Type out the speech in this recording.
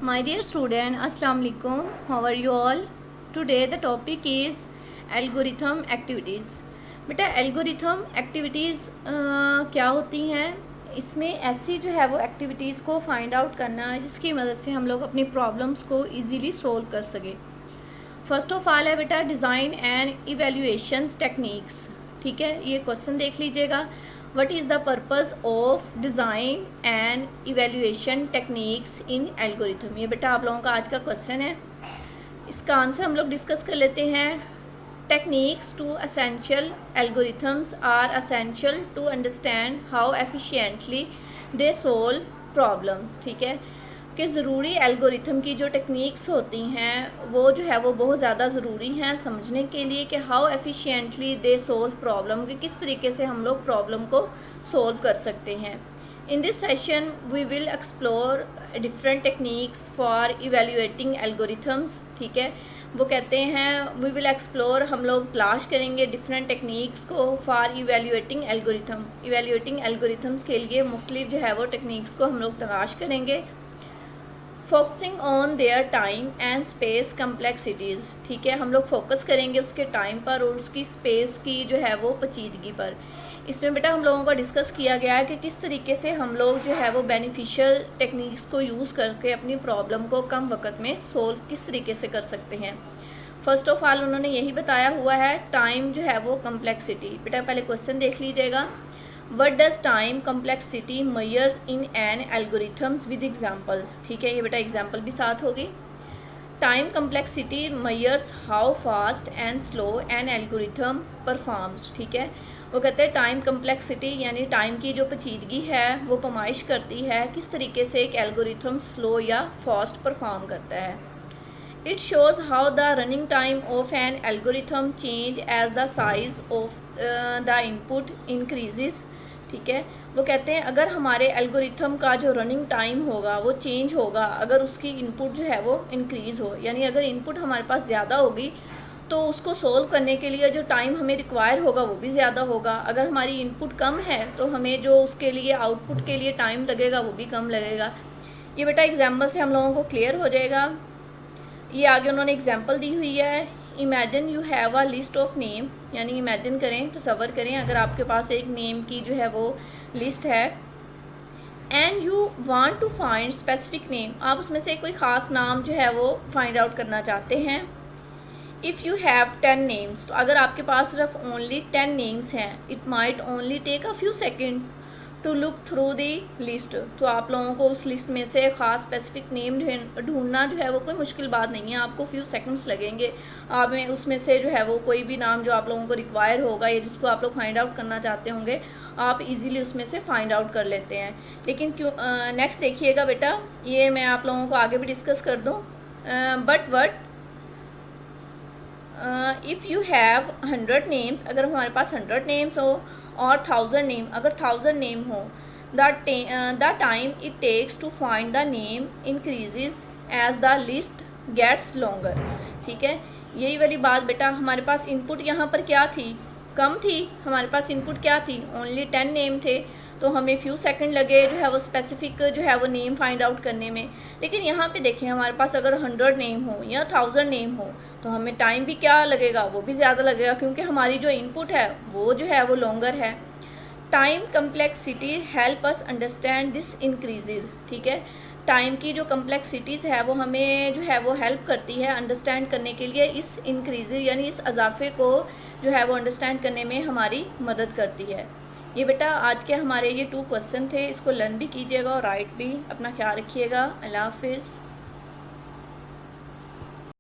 My dear student, Assalamu alaikum. How are you all? Today the topic is algorithm activities. बेटा algorithm activities क्या होती हैं? इसमें ऐसी जो है वो एक्टिविटीज़ को फाइंड आउट करना है जिसकी मदद से हम लोग अपनी प्रॉब्लम्स को इजीली सोल्व कर सकें। फर्स्ट ऑफ ऑल है बेटा डिज़ाइन एंड इवेल्यूएशन टेक्निक्स। ठीक है, ये क्वेश्चन देख लीजिएगा। What is the purpose of design and evaluation techniques in algorithm? ये बेटा आप लोगों का आज का क्वेश्चन है। इसका आंसर हम लोग डिस्कस कर लेते हैं। Techniques to essential algorithms are essential to understand how efficiently they solve problems। ठीक है कि ज़रूरी एल्गोरिथम की जो टेक्निक्स होती हैं वो जो है वो बहुत ज़्यादा ज़रूरी हैं समझने के लिए कि how efficiently they solve problem, कि किस तरीके से हम लोग प्रॉब्लम को सोल्व कर सकते हैं। In this session we will explore different techniques for evaluating algorithms. ठीक है, वो कहते हैं वी विल एक्सप्लोर, हम लोग तलाश करेंगे डिफरेंट टेक्निक्स को for evaluating algorithm. Evaluating algorithms के लिए मुख्तलिफ जो है वो टेक्निक्स को हम लोग तलाश करेंगे। Focusing on their time and space complexities. ठीक है, हम लोग फोकस करेंगे उसके टाइम पर और उसकी स्पेस की जो है वो पेचीदगी पर। इसमें बेटा हम लोगों को डिस्कस किया गया है कि किस तरीके से हम लोग जो है वो बेनिफिशियल टेक्निक्स को यूज़ करके अपनी प्रॉब्लम को कम वक्त में सोल्व किस तरीके से कर सकते हैं। फर्स्ट ऑफ ऑल उन्होंने यही बताया हुआ है टाइम जो है वो कम्प्लेक्सिटी। बेटा पहले क्वेश्चन देख लीजिएगा। What does time complexity measures in an algorithms with examples? ठीक है, ये बेटा एग्जाम्पल भी साथ होगी। Time complexity measures how fast and slow an algorithm performs। ठीक है, वो कहते हैं टाइम कम्प्लेक्सिटी यानी टाइम की जो पेचीदगी है वो पमाइश करती है किस तरीके से एक एल्गोरिथम स्लो या फास्ट परफॉर्म करता है। It shows how the running time of an algorithm change as the size of the input increases। ठीक है, वो कहते हैं अगर हमारे एल्गोरिथम का जो रनिंग टाइम होगा वो चेंज होगा अगर उसकी इनपुट जो है वो इंक्रीज़ हो, यानी अगर इनपुट हमारे पास ज़्यादा होगी तो उसको सोल्व करने के लिए जो टाइम हमें रिक्वायर होगा वो भी ज़्यादा होगा। अगर हमारी इनपुट कम है तो हमें जो उसके लिए आउटपुट के लिए टाइम लगेगा वो भी कम लगेगा। ये बेटा एग्जाम्पल से हम लोगों को क्लियर हो जाएगा। ये आगे उन्होंने एग्जाम्पल दी हुई है। Imagine you have a list of name, यानी इमेजिन करें, तसव्वुर करें अगर आपके पास एक नेम की जो है वो लिस्ट है and you want to find specific name, आप उसमें से कोई ख़ास नाम जो है वो फाइंड आउट करना चाहते हैं। इफ़ यू हैव 10 नेम्स, तो अगर आपके पास सिर्फ ओनली 10 नेम्स हैं, it might only take a few second to look through the list, तो आप लोगों को उस लिस्ट में से ख़ास स्पेसिफिक नेम ढूंढना जो है वो कोई मुश्किल बात नहीं है, आपको फ्यू सेकंड्स लगेंगे। आप में उसमें से जो है वो कोई भी नाम जो आप लोगों को रिक्वायर होगा या जिसको आप लोग फाइंड आउट करना चाहते होंगे आप इजीली उसमें से फाइंड आउट कर लेते हैं। लेकिन क्यों नेक्स्ट देखिएगा बेटा, ये मैं आप लोगों को आगे भी डिस्कस कर दूँ। But if you have 100 names, अगर हमारे पास 100 नेम्स हो और 1000 नेम, अगर 1000 नेम हो, the time it takes to find the name increases as the list gets longer. ठीक है, यही वाली बात बेटा, हमारे पास इनपुट यहाँ पर क्या थी, कम थी। हमारे पास इनपुट क्या थी, ओनली 10 नेम थे, तो हमें फ्यू सेकंड लगे जो है वो स्पेसिफिक जो है वो नेम फाइंड आउट करने में। लेकिन यहाँ पे देखिए हमारे पास अगर 100 नेम हो या 1000 नेम हो तो हमें टाइम भी क्या लगेगा, वो भी ज़्यादा लगेगा, क्योंकि हमारी जो इनपुट है वो जो है वो लॉन्गर है। Time complexity help us understand this increases. ठीक है, टाइम की जो कम्प्लेक्सिटीज़ है वो हमें जो है वो हेल्प करती है अंडरस्टैंड करने के लिए, इस इंक्रीज यानी इस इजाफे को जो है वो अंडरस्टैंड करने में हमारी मदद करती है। ये बेटा आज के हमारे ये 2 क्वेश्चन थे, इसको लर्न भी कीजिएगा और राइट भी। अपना ख्याल रखिएगा। अल्लाह हाफिज़।